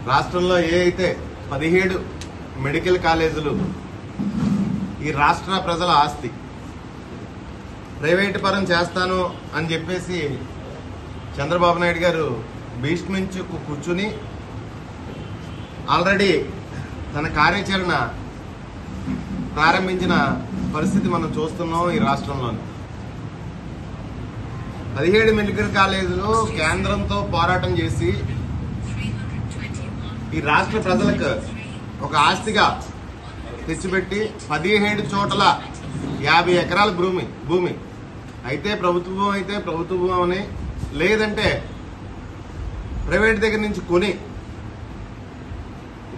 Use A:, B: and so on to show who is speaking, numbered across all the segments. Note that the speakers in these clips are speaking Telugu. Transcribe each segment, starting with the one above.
A: రాష్ట్రంలో ఏ అయితే 17 మెడికల్ కాలేజీలు ఈ రాష్ట్ర ప్రజల ఆస్తి ప్రైవేటు పరం చేస్తాను అని చెప్పేసి చంద్రబాబు నాయుడు గారు భీష్మించు కూర్చుని ఆల్రెడీ తన కార్యాచరణ ప్రారంభించిన పరిస్థితి మనం చూస్తున్నాం. ఈ రాష్ట్రంలోని 17 మెడికల్ కాలేజీలు కేంద్రంతో పోరాటం చేసి ఈ రాష్ట్ర ప్రజలకు ఒక ఆస్తిగా తెచ్చిపెట్టి 17 చోట్ల 50 ఎకరాల భూమి అయితే ప్రభుత్వ భూమి అని, లేదంటే ప్రైవేట్ దగ్గర నుంచి కొని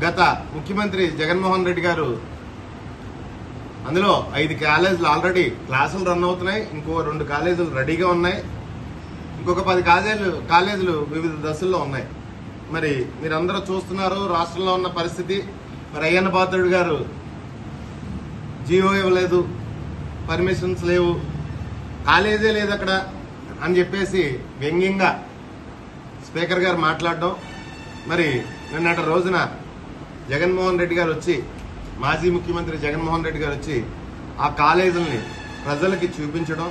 A: గత ముఖ్యమంత్రి జగన్మోహన్ రెడ్డి గారు అందులో 5 కాలేజీలు ఆల్రెడీ క్లాసులు రన్ అవుతున్నాయి, ఇంకో 2 కాలేజీలు రెడీగా ఉన్నాయి, ఇంకొక 10 కాలేజీలు వివిధ దశల్లో ఉన్నాయి. మరి మీరందరూ చూస్తున్నారు రాష్ట్రంలో ఉన్న పరిస్థితి. మరి అయ్యన్న పాత్రుడు గారు జీవో ఇవ్వలేదు, పర్మిషన్స్ లేవు, కాలేజీ లేదు అక్కడ అని చెప్పేసి వ్యంగ్యంగా స్పీకర్ గారు మాట్లాడడం. మరి నిన్నటి రోజున జగన్మోహన్ రెడ్డి గారు వచ్చి, మాజీ ముఖ్యమంత్రి జగన్మోహన్ రెడ్డి గారు వచ్చి ఆ కాలేజీలని ప్రజలకి చూపించడం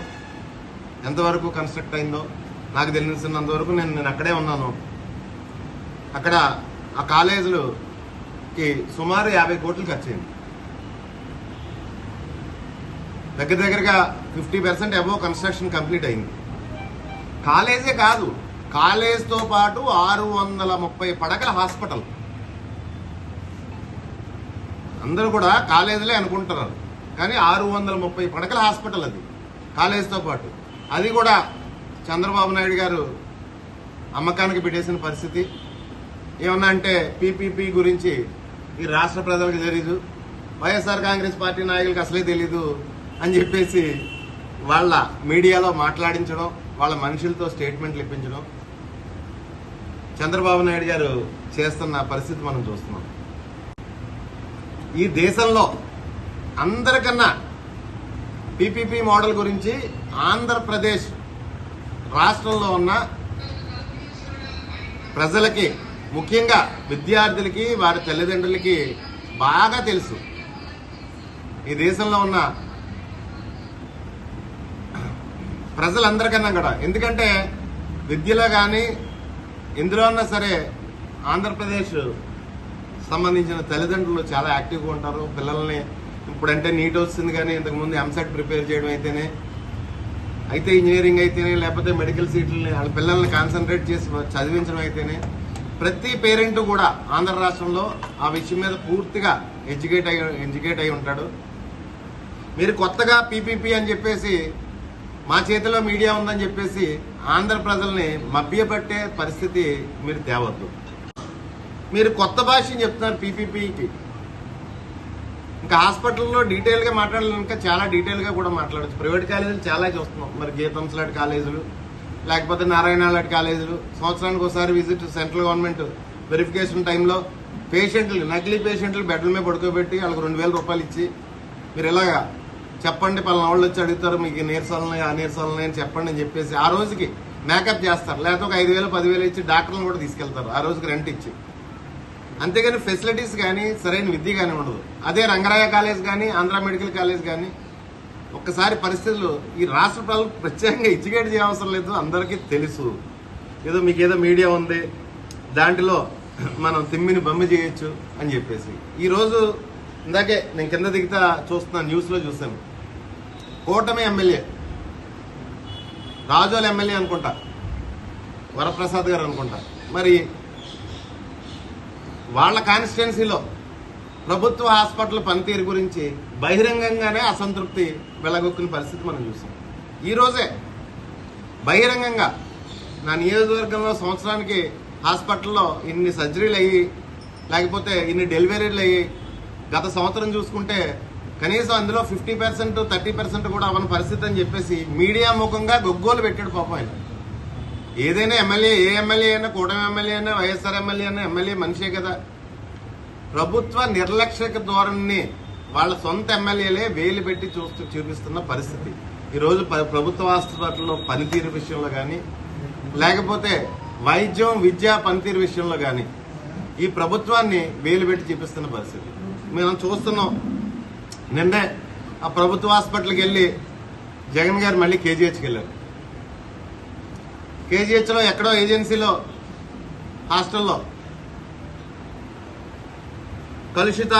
A: ఎంతవరకు కన్స్ట్రక్ట్ అయిందో నాకు తెలిసినంతవరకు నేను అక్కడే ఉన్నాను. అక్కడ ఆ కాలేజీలకి సుమారు 50 కోట్లు ఖర్చయింది. దగ్గరగా 50% అబోవ్ కన్స్ట్రక్షన్ కంప్లీట్ అయింది. కాలేజే కాదు, కాలేజ్తో పాటు 630 పడకల హాస్పిటల్. అందరూ కూడా కాలేజీలే అనుకుంటున్నారు, కానీ 630 పడకల హాస్పిటల్ అది కాలేజ్తో పాటు. అది కూడా చంద్రబాబు నాయుడు గారు అమ్మకానికి పెట్టేసిన పరిస్థితి. ఏమన్నా అంటే పీపీపీ గురించి ఈ రాష్ట్ర ప్రజలకు తెలీదు, వైఎస్ఆర్ కాంగ్రెస్ పార్టీ నాయకులకు అసలే తెలీదు అని చెప్పేసి వాళ్ళ మీడియాలో మాట్లాడించడం, వాళ్ళ మనుషులతో స్టేట్మెంట్లు ఇప్పించడం చంద్రబాబు నాయుడు గారు చేస్తున్న పరిస్థితి మనం చూస్తున్నాం. ఈ దేశంలో అందరికన్నా పీపీపీ మోడల్ గురించి ఆంధ్రప్రదేశ్ రాష్ట్రంలో ఉన్న ప్రజలకి, ముఖ్యంగా విద్యార్థులకి, వారి తల్లిదండ్రులకి బాగా తెలుసు. ఈ దేశంలో ఉన్న ప్రజలందరికన్నా కూడా, ఎందుకంటే విద్యలో కానీ ఎందులో ఉన్నా సరే ఆంధ్రప్రదేశ్ సంబంధించిన తల్లిదండ్రులు చాలా యాక్టివ్గా ఉంటారు. పిల్లల్ని ఇప్పుడంటే నీట్ వస్తుంది, కానీ ఇంతకుముందు ఎంసెట్ ప్రిపేర్ చేయడం అయితే ఇంజనీరింగ్ అయితేనే, లేకపోతే మెడికల్ సీట్లని వాళ్ళ పిల్లల్ని కాన్సన్ట్రేట్ చేసి చదివించడం అయితేనే, ప్రతి పేరెంట్ కూడా ఆంధ్ర రాష్ట్రంలో ఆ విషయం మీద పూర్తిగా ఎడ్యుకేట్ అయి ఉంటాడు. మీరు కొత్తగా పీపీపీ అని చెప్పేసి, మా చేతిలో మీడియా ఉందని చెప్పేసి ఆంధ్ర ప్రజల్ని మభ్యపెట్టే పరిస్థితి మీరు తేవద్దు. మీరు కొత్త భాషని చెప్తున్నారు పీపీపీకి. ఇంకా హాస్పిటల్లో డీటెయిల్గా మాట్లాడాలి, ఇంకా చాలా డీటెయిల్గా కూడా మాట్లాడచ్చు. ప్రైవేట్ కాలేజీలు చాలా చూస్తున్నాం. మరి గీతంస్ లాంటి కాలేజీలు, లేకపోతే నారాయణ లాంటి కాలేజీలు సంవత్సరానికి ఒకసారి విజిట్ సెంట్రల్ గవర్నమెంట్ వెరిఫికేషన్ టైంలో నకిలీ పేషెంట్లు బెడ్ల మీద పడుకోబెట్టి వాళ్ళకి 2000 రూపాయలు ఇచ్చి, మీరు ఇలాగా చెప్పండి, పలానా వాళ్ళు వచ్చి అడుగుతారు, మీకు నీరసాలున్నాయి, ఆ నీరసాలున్నాయి అని చెప్పండి అని చెప్పేసి ఆ రోజుకి మేకప్ చేస్తారు. లేకపోతే ఒక 5000 10,000 ఇచ్చి డాక్టర్లను కూడా తీసుకెళ్తారు ఆ రోజుకి రెంట్ ఇచ్చి. అంతేగాని ఫెసిలిటీస్ కానీ సరైన విద్య కానీ ఉండదు. అదే రంగరాయ కాలేజ్ కానీ, ఆంధ్ర మెడికల్ కాలేజ్ కానీ ఒక్కసారి పరిస్థితులు ఈ రాష్ట్ర ప్రజలకు ప్రత్యేకంగా ఎడ్యుకేట్ చేయవసరం లేదు, అందరికీ తెలుసు. మీకేదో మీడియా ఉంది, దాంట్లో మనం తిమ్మిని బొమ్మ చేయొచ్చు అని చెప్పేసి. ఈరోజు ఇందాకే నేను కింద దిగుతా చూస్తున్నా, న్యూస్లో చూశాను, కూటమి ఎమ్మెల్యే రాజోల్ ఎమ్మెల్యే అనుకుంటా, వరప్రసాద్ గారు అనుకుంటా, మరి వాళ్ళ కాన్స్టిట్యున్సీలో ప్రభుత్వ హాస్పిటల్ పనితీరు గురించి బహిరంగంగానే అసంతృప్తి వెళ్లగొక్కున్న పరిస్థితి మనం చూసాం. ఈరోజే బహిరంగంగా నా నియోజకవర్గంలో సంవత్సరానికి హాస్పిటల్లో ఇన్ని సర్జరీలు అయ్యి, లేకపోతే ఇన్ని డెలివరీలు అయ్యి, గత సంవత్సరం చూసుకుంటే కనీసం అందులో 50% 30% కూడా అవన్న పరిస్థితి అని చెప్పేసి మీడియా ముఖంగా గొగ్గోలు పెట్టాడు పాపం ఆయన. ఏదైనా ఎమ్మెల్యే, ఏ ఎమ్మెల్యే అయినా, కూటమి ఎమ్మెల్యే అయినా, వైఎస్ఆర్ ఎమ్మెల్యే అయినా, ఎమ్మెల్యే మనిషే కదా. ప్రభుత్వ నిర్లక్ష్యక ధోరణిని వాళ్ళ సొంత ఎమ్మెల్యేలే వేలు పెట్టి చూపిస్తున్న పరిస్థితి. ఈరోజు ప్రభుత్వ హాస్పిటల్లో పనితీరు విషయంలో కానీ, లేకపోతే వైద్యం విద్యా పనితీరు విషయంలో కానీ ఈ ప్రభుత్వాన్ని వేలు పెట్టి చూపిస్తున్న పరిస్థితి మేము చూస్తున్నాం. నిన్నే ఆ ప్రభుత్వ హాస్పిటల్కి వెళ్ళి జగన్ గారు మళ్ళీ కేజీహెచ్కి వెళ్ళారు. కేజీహెచ్లో ఎక్కడో ఏజెన్సీలో హాస్టల్లో కలుషిత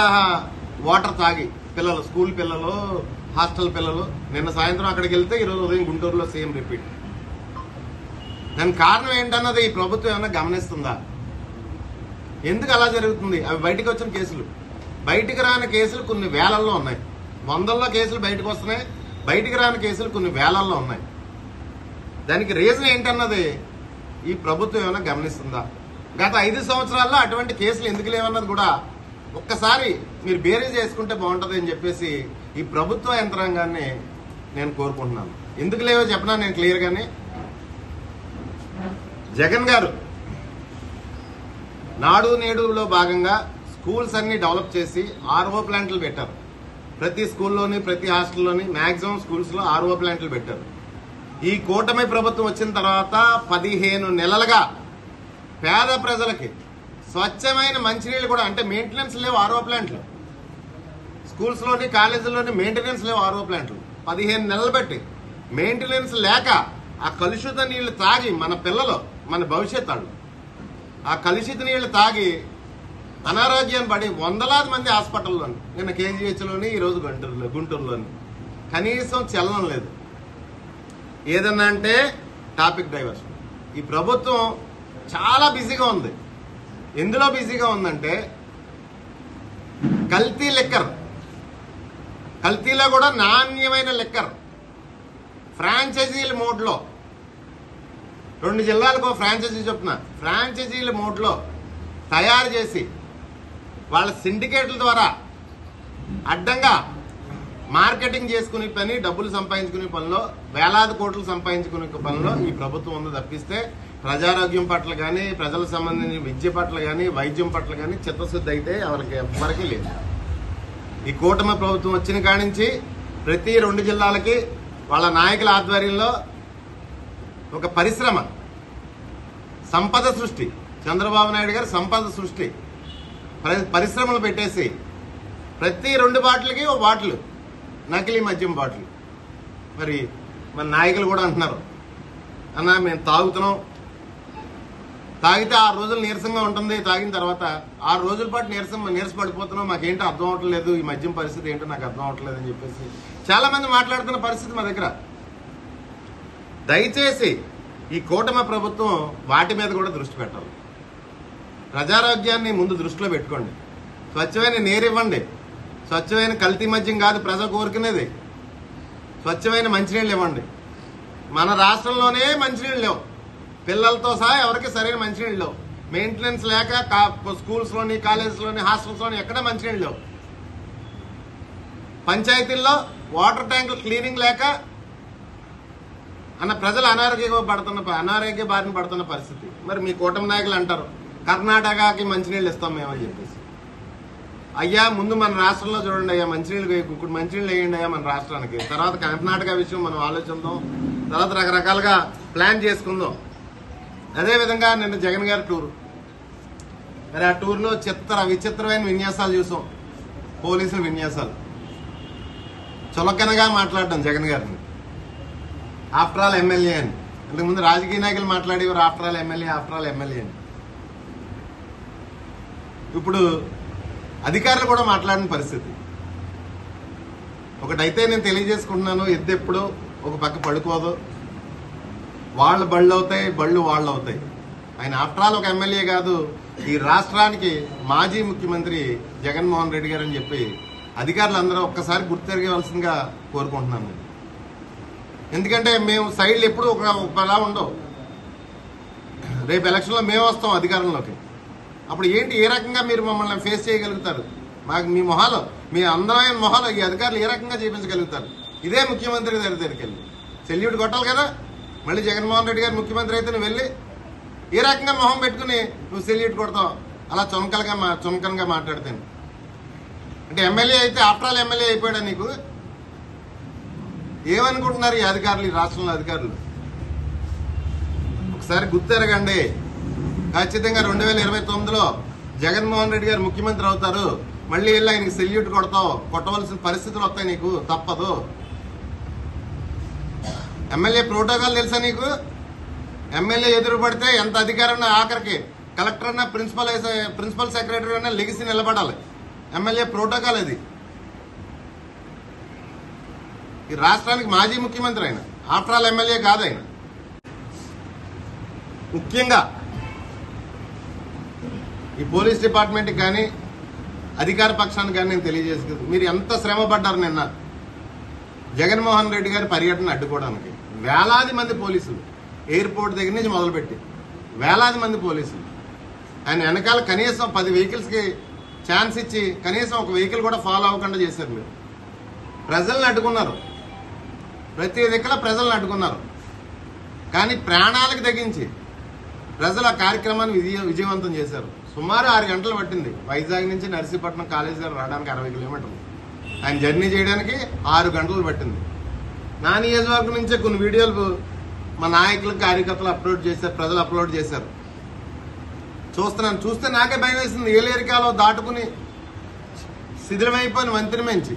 A: వాటర్ తాగి పిల్లలు, స్కూల్ పిల్లలు, హాస్టల్ పిల్లలు నిన్న సాయంత్రం అక్కడికి వెళ్తే ఈరోజు ఉదయం గుంటూరులో సేమ్ రిపీట్. దానికి కారణం ఏంటన్నది ఈ ప్రభుత్వం ఏమైనా గమనిస్తుందా? ఎందుకు అలా జరుగుతుంది? అవి బయటకు వచ్చిన కేసులు, బయటికి రాని కేసులు కొన్ని వేలల్లో ఉన్నాయి. వందల్లో కేసులు బయటకు వస్తున్నాయి, బయటికి రాని కేసులు కొన్ని వేలల్లో ఉన్నాయి. దానికి రీజన్ ఏంటన్నది ఈ ప్రభుత్వం ఏమైనా గమనిస్తుందా? గత 5 సంవత్సరాల్లో అటువంటి కేసులు ఎందుకు లేవన్నది కూడా ఒక్కసారి మీరు బేరీజ్ చేసుకుంటే బాగుంటుంది అని చెప్పేసి ఈ ప్రభుత్వ యంత్రాంగాన్ని నేను కోరుకుంటున్నాను. ఎందుకు లేవో చెప్పనా నేను క్లియర్గానే. జగన్ గారు నాడు నేడులో భాగంగా స్కూల్స్ అన్ని డెవలప్ చేసి ఆర్ఓ ప్లాంట్లు పెట్టారు. ప్రతి స్కూల్లోని ప్రతి హాస్టల్లోని మ్యాక్సిమం స్కూల్స్లో ఆర్ఓ ప్లాంట్లు పెట్టారు. ఈ కూటమి ప్రభుత్వం వచ్చిన తర్వాత 15 నెలలుగా పేద ప్రజలకి స్వచ్ఛమైన మంచినీళ్ళు కూడా, అంటే మెయింటెనెన్స్ లేవు ఆర్ఓ ప్లాంట్లు, స్కూల్స్లోని కాలేజీల్లోని మెయింటెనెన్స్ లేవు ఆర్ఓ ప్లాంట్లు. 15 నెలలు బట్టి మెయింటెనెన్స్ లేక ఆ కలుషిత నీళ్లు తాగి మన పిల్లలు, మన భవిష్యత్ వాళ్ళు ఆ కలుషిత నీళ్లు తాగి అనారోగ్యం పడి వందలాది మంది హాస్పిటల్లోని, నిన్న కేజీహెచ్లోని, ఈరోజు గుంటూరులోని కనీసం చలనం లేదు. ఏదన్నా అంటే టాపిక్ డైవర్షన్. ఈ ప్రభుత్వం చాలా బిజీగా ఉంది. ఎందులో బిజీగా ఉందంటే కల్తీ లిక్కర్, కల్తీలో కూడా నాణ్యమైన లిక్కర్ ఫ్రాంచైజీల మోడ్లో 2 జిల్లాలకు ఫ్రాంచైజీ చొప్పున ఫ్రాంచైజీల మోడ్లో తయారు చేసి వాళ్ళ సిండికేట్ల ద్వారా అడ్డంగా మార్కెటింగ్ చేసుకునే పని, డబ్బులు సంపాదించుకునే పనిలో, వేలాది కోట్లు సంపాదించుకునే పనిలో ఈ ప్రభుత్వం ఉంది తప్పిస్తే ప్రజారోగ్యం పట్ల కానీ, ప్రజలకు సంబంధించిన విద్య పట్ల కానీ, వైద్యం పట్ల కానీ చిత్తశుద్ధి అయితే ఎవరికి లేదు. ఈ కూటమి ప్రభుత్వం వచ్చిన కాడి నుంచి ప్రతి 2 జిల్లాలకి వాళ్ళ నాయకుల ఆధ్వర్యంలో ఒక పరిశ్రమ, సంపద సృష్టి, చంద్రబాబు నాయుడు గారు సంపద సృష్టి పరిశ్రమలు పెట్టేసి ప్రతి 2 బాటిల్కి ఒక బాటిల్ నకిలీ మద్యం బాటిల్. మరి మన నాయకులు కూడా అంటున్నారు, అన్న మేము తాగుతున్నాం, తాగితే 6 రోజులు నీరసంగా ఉంటుంది, తాగిన తర్వాత 6 రోజుల పాటు నీరసపడిపోతున్నాం, మాకేంటో అర్థం అవట్లేదు, ఈ మద్యం పరిస్థితి ఏంటో నాకు అర్థం అవట్లేదు అని చెప్పేసి చాలా మంది మాట్లాడుతున్న పరిస్థితి మా దగ్గర. దయచేసి ఈ కూటమి ప్రభుత్వం వాటి మీద కూడా దృష్టి పెట్టాలి. ప్రజారోగ్యాన్ని ముందు దృష్టిలో పెట్టుకోండి. స్వచ్ఛమైన నీరు ఇవ్వండి. స్వచ్ఛమైన కల్తీ మద్యం కాదు ప్రజలు కోరుకునేది, స్వచ్ఛమైన మంచినీళ్ళు ఇవ్వండి. మన రాష్ట్రంలోనే మంచినీళ్ళు లేవు, పిల్లలతో సహా ఎవరికి సరైన మంచినీళ్ళు లేవు. మెయింటెనెన్స్ లేక స్కూల్స్లోని, కాలేజెస్లోని, హాస్టల్స్లోని ఎక్కడ మంచినీళ్ళు లేవు. పంచాయతీల్లో వాటర్ ట్యాంకులు క్లీనింగ్ లేక అన్న ప్రజలు అనారోగ్య బారిన పడుతున్న పరిస్థితి. మరి మీ కూటమి నాయకులు అంటారు కర్ణాటకకి మంచినీళ్ళు ఇస్తాం మేమని చెప్పేసి. అయ్యా ముందు మన రాష్ట్రంలో చూడండి అయ్యా, మంచినీళ్ళు వేయండి అయ్యా మన రాష్ట్రానికి. తర్వాత కర్ణాటక విషయం మనం ఆలోచిద్దాం, తర్వాత రకరకాలుగా ప్లాన్ చేసుకుందాం. అదేవిధంగా నిన్న జగన్ గారి టూర్, మరి ఆ టూర్లో విచిత్రమైన విన్యాసాలు చూసాం. పోలీసుల విన్యాసాలు, చులకనగా మాట్లాడడం జగన్ గారిని. ఆఫ్టర్ ఆల్ ఎమ్మెల్యే అని. ఇంతకుముందు రాజకీయ నాయకులు మాట్లాడేవారు ఆఫ్టర్ ఆల్ ఎమ్మెల్యే అని. ఇప్పుడు అధికారులు కూడా మాట్లాడిన పరిస్థితి. ఒకటైతే నేను తెలియజేసుకుంటున్నాను, ఎద్దు ఎప్పుడు ఒక పక్క పడుకోదు, వాళ్ళ బళ్ళు అవుతాయి, బళ్ళు వాళ్ళు అవుతాయి. ఆయన ఆఫ్టర్ ఆల్ ఒక ఎమ్మెల్యే కాదు, ఈ రాష్ట్రానికి మాజీ ముఖ్యమంత్రి జగన్మోహన్ రెడ్డి గారు అని చెప్పి అధికారులందరూ ఒక్కసారి గుర్తెరగవలసిందిగా కోరుకుంటున్నాను. ఎందుకంటే మేము సైడ్లు ఎప్పుడు ఒకలా ఉండవు. రేపు ఎలక్షన్లో మేము వస్తాం అధికారంలోకి, అప్పుడు ఏంటి, ఏ రకంగా మీరు మమ్మల్ని ఫేస్ చేయగలుగుతారు? మాకు మీ మొహాలు, మీ అందమైన మొహాలు ఈ అధికారులు ఏ రకంగా చేయించగలుగుతారు? ఇదే ముఖ్యమంత్రి గారి దగ్గరికి వెళ్ళి సెల్యూట్ కొట్టాలి కదా. మళ్ళీ జగన్మోహన్ రెడ్డి గారు ముఖ్యమంత్రి అయితే నువ్వు వెళ్ళి ఏ రకంగా మొహం పెట్టుకుని నువ్వు సెల్యూట్ కొడతావు? అలా చునకనగా మాట్లాడతాను. అంటే ఎమ్మెల్యే అయితే ఆఫ్టర్ ఆల్ ఎమ్మెల్యే అయిపోయాడా నీకు? ఏమనుకుంటున్నారు ఈ అధికారులు, ఈ రాష్ట్రంలో అధికారులు? ఒకసారి గుర్తెరగండి. ఖచ్చితంగా 2029లో జగన్మోహన్ రెడ్డి గారు ముఖ్యమంత్రి అవుతారు, మళ్ళీ వెళ్ళి ఆయనకి సెల్యూట్ కొట్టవలసిన పరిస్థితులు వస్తాయి, నీకు తప్పదు. ఎమ్మెల్యే ప్రోటోకాల్ తెలుసా నీకు? ఎమ్మెల్యే ఎదురు పడితే ఎంత అధికారం ఆఖరికి కలెక్టర్ అన్నా ప్రిన్సిపల్ సెక్రటరీ అన్నా లెగిసి నిలబడాలి. ఎమ్మెల్యే ప్రోటోకాల్ అది. ఈ రాష్ట్రానికి మాజీ ముఖ్యమంత్రి ఆయన, ఆఫ్టర్ ఆల్ ఎమ్మెల్యే కాదు ఆయన. ముఖ్యంగా ఈ పోలీస్ డిపార్ట్మెంట్కి కానీ అధికార పక్షానికి కానీ నేను తెలియజేసుకుంది, మీరు ఎంత శ్రమ పడ్డారు నిన్న జగన్మోహన్ రెడ్డి గారి పర్యటన అడ్డుకోవడానికి. వేలాది మంది పోలీసులు, ఎయిర్పోర్ట్ దగ్గర నుంచి మొదలుపెట్టి వేలాది మంది పోలీసులు. ఆయన వెనకాల కనీసం 10 వెహికల్స్కి ఛాన్స్ ఇచ్చి కనీసం ఒక వెహికల్ కూడా ఫాలో అవ్వకుండా చేశారు. మీరు ప్రజల్ని అడ్డుకున్నారు, ప్రతి దిక్కుల ప్రజలను అడ్డుకున్నారు. కానీ ప్రాణాలకు తగ్గించి ప్రజలు ఆ కార్యక్రమాన్ని విజయవంతం చేశారు. సుమారు 6 గంటలు పట్టింది వైజాగ్ నుంచి నర్సీపట్నం కాలేజీ గారు రావడానికి 60 కిలోమీటర్లు. ఆయన జర్నీ చేయడానికి 6 గంటలు పట్టింది. నా నియోజకవర్గం నుంచే కొన్ని వీడియోలు మా నాయకులు కార్యకర్తలు అప్లోడ్ చేశారు, ప్రజలు అప్లోడ్ చేశారు. చూస్తున్నాను, చూస్తే నాకే భయం వేసింది. ఏలేరికాలో దాటుకుని శిథిలమైపోయిన వంతెన మించి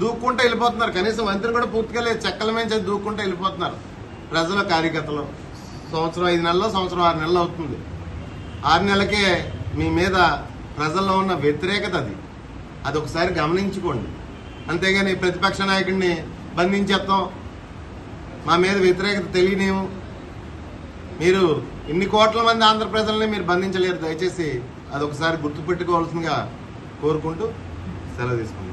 A: దూక్కుంటూ వెళ్ళిపోతున్నారు. కనీసం వంతెన కూడా పూర్తిగా లేదు, చెక్కల మించి దూక్కుంటూ వెళ్ళిపోతున్నారు ప్రజలు, కార్యకర్తలు. సంవత్సరం 5 నెలల్లో, సంవత్సరం 6 నెలలు అవుతుంది. 6 నెలలకే మీ మీద ప్రజల్లో ఉన్న వ్యతిరేకత అది ఒకసారి గమనించుకోండి. అంతేగాని ప్రతిపక్ష నాయకుడిని బంధించేస్తాం, మా మీద వ్యతిరేకత తెలియనేము. మీరు ఇన్ని కోట్ల మంది ఆంధ్ర ప్రజల్ని మీరు బంధించలేరు. దయచేసి అదొకసారి గుర్తుపెట్టుకోవాల్సిందిగా కోరుకుంటూ సెలవు తీసుకుంటాం.